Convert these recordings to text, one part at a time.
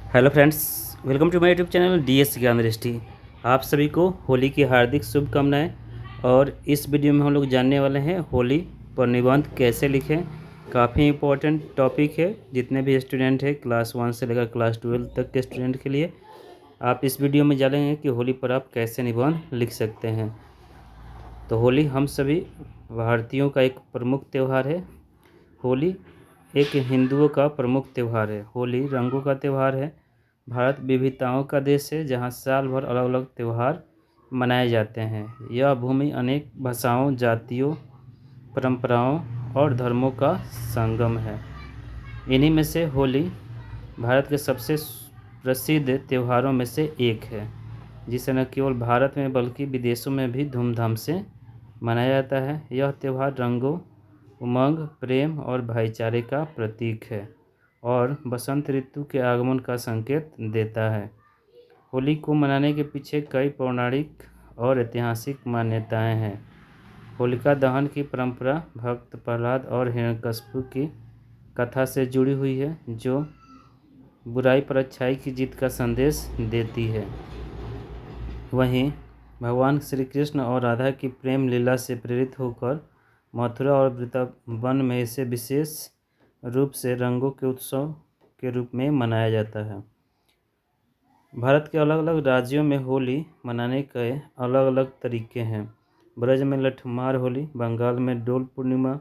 Hello friends, welcome to my YouTube channel DS Gyan Drishti. आप सभी को होली की हार्दिक शुभकामनाएं। और इस वीडियो में हम लोग जानने वाले हैं होली पर निबंध कैसे लिखें। काफ़ी इम्पोर्टेंट टॉपिक है, जितने भी स्टूडेंट हैं क्लास 1 से लेकर क्लास 12 तक के स्टूडेंट के लिए। आप इस वीडियो में जानेंगे कि होली पर आप कैसे निबंध लिख सकते हैं। तो होली हम सभी भारतीयों का एक प्रमुख त्यौहार है। होली एक हिंदुओं का प्रमुख त्यौहार है। होली रंगों का त्यौहार है। भारत विविधताओं का देश है, जहाँ साल भर अलग अलग त्यौहार मनाए जाते हैं। यह भूमि अनेक भाषाओं, जातियों, परंपराओं और धर्मों का संगम है। इन्हीं में से होली भारत के सबसे प्रसिद्ध त्योहारों में से एक है, जिसे न केवल भारत में बल्कि विदेशों में भी धूमधाम से मनाया जाता है। यह त्यौहार रंगों, उमंग, प्रेम और भाईचारे का प्रतीक है और बसंत ऋतु के आगमन का संकेत देता है। होली को मनाने के पीछे कई पौराणिक और ऐतिहासिक मान्यताएं हैं। होलिका दहन की परंपरा भक्त प्रहलाद और हिरण्यकशिपु की कथा से जुड़ी हुई है, जो बुराई पर अच्छाई की जीत का संदेश देती है। वहीं भगवान श्री कृष्ण और राधा की प्रेम लीला से प्रेरित होकर मथुरा और वृंदावन में इसे विशेष रूप से रंगों के उत्सव के रूप में मनाया जाता है। भारत के अलग अलग राज्यों में होली मनाने के अलग अलग तरीके हैं। ब्रज में लठमार होली, बंगाल में डोल पूर्णिमा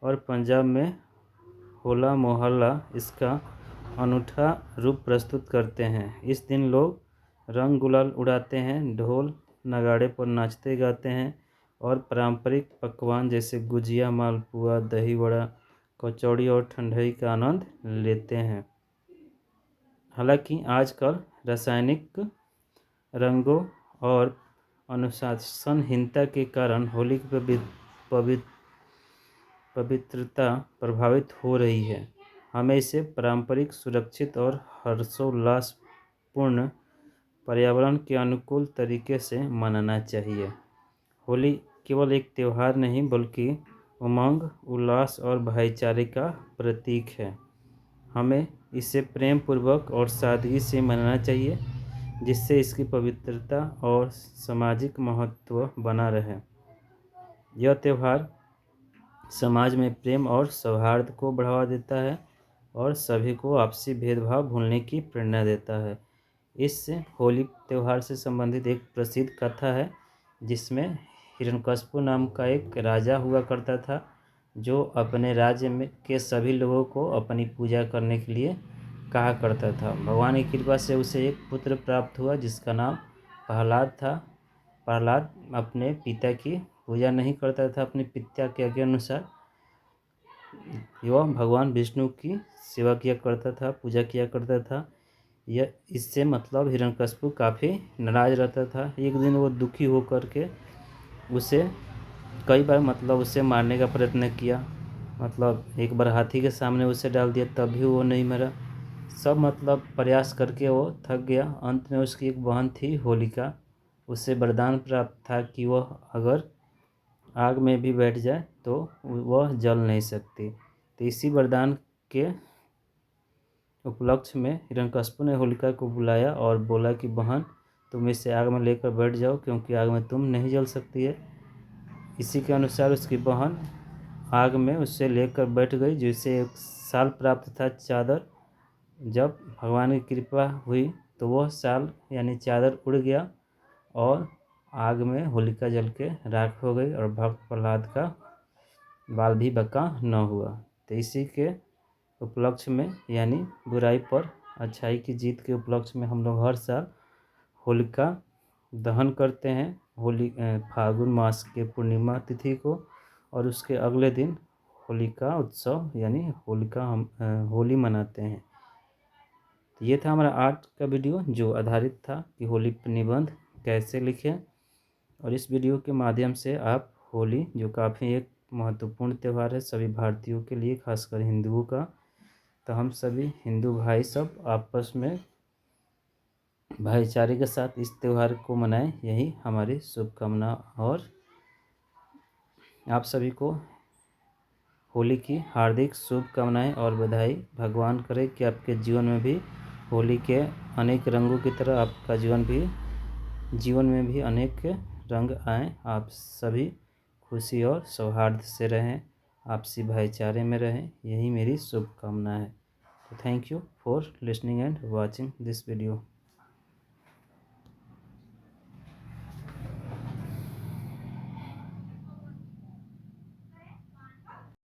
और पंजाब में होला मोहल्ला इसका अनूठा रूप प्रस्तुत करते हैं। इस दिन लोग रंग गुलाल उड़ाते हैं, ढोल नगाड़े पर नाचते गाते हैं और पारंपरिक पकवान जैसे गुजिया, मालपुआ, दही वड़ा, कचौड़ी और ठंडाई का आनंद लेते हैं। हालांकि आजकल रासायनिक रंगों और अनुशासनहीनता के कारण होली की पवित्रता प्रभावित हो रही है। हमें इसे पारंपरिक, सुरक्षित और हर्षोल्लासपूर्ण पर्यावरण के अनुकूल तरीके से मनाना चाहिए। होली केवल एक त्यौहार नहीं बल्कि उमंग, उल्लास और भाईचारे का प्रतीक है। हमें इसे प्रेम पूर्वक और सादगी से मनाना चाहिए, जिससे इसकी पवित्रता और सामाजिक महत्व बना रहे। यह त्यौहार समाज में प्रेम और सौहार्द को बढ़ावा देता है और सभी को आपसी भेदभाव भूलने की प्रेरणा देता है। इस होली त्यौहार से संबंधित एक प्रसिद्ध कथा है, जिसमें हिरण्यकशिपु नाम का एक राजा हुआ करता था, जो अपने राज्य में के सभी लोगों को अपनी पूजा करने के लिए कहा करता था। भगवान की कृपा से उसे एक पुत्र प्राप्त हुआ, जिसका नाम प्रहलाद था। प्रहलाद अपने पिता की पूजा नहीं करता था, अपने पिता के अनुसार वह भगवान विष्णु की सेवा किया करता था, पूजा किया करता था। यह इससे हिरण्यकशिपु काफ़ी नाराज रहता था। एक दिन वो दुखी होकर के उसे कई बार उसे मारने का प्रयत्न किया। एक बार हाथी के सामने उसे डाल दिया, तब भी वो नहीं मरा। सब प्रयास करके वो थक गया। अंत में उसकी एक बहन थी होलिका, उससे वरदान प्राप्त था कि वह अगर आग में भी बैठ जाए तो वह जल नहीं सकती। तो इसी वरदान के उपलक्ष्य में हिरण्यकशिपु ने होलिका को बुलाया और बोला कि बहन, तुम इसे आग में लेकर बैठ जाओ, क्योंकि आग में तुम नहीं जल सकती है। इसी के अनुसार उसकी बहन आग में उससे लेकर बैठ गई, जिसे एक साल प्राप्त था चादर। जब भगवान की कृपा हुई तो वह साल यानी चादर उड़ गया और आग में होलिका जल के राख हो गई और भक्त प्रहलाद का बाल भी बका न हुआ। तो इसी के उपलक्ष्य में यानी बुराई पर अच्छाई की जीत के उपलक्ष्य में हम लोग हर साल होलिका दहन करते हैं। फाल्गुन मास के पूर्णिमा तिथि को, और उसके अगले दिन होलिका उत्सव यानी होली मनाते हैं। तो ये था हमारा आज का वीडियो, जो आधारित था कि होली पर निबंध कैसे लिखें। और इस वीडियो के माध्यम से आप होली, जो काफ़ी एक महत्वपूर्ण त्यौहार है सभी भारतीयों के लिए, खासकर हिंदुओं का, तो हम सभी हिंदू भाई सब आपस में भाईचारे के साथ इस त्यौहार को मनाएं, यही हमारी शुभकामना। और आप सभी को होली की हार्दिक शुभकामनाएं और बधाई। भगवान करे कि आपके जीवन में भी होली के अनेक रंगों की तरह आपका जीवन में भी अनेक रंग आएँ। आप सभी खुशी और सौहार्द से रहें, आपसी भाईचारे में रहें, यही मेरी शुभकामना है। तो thank you for listening and watching this video.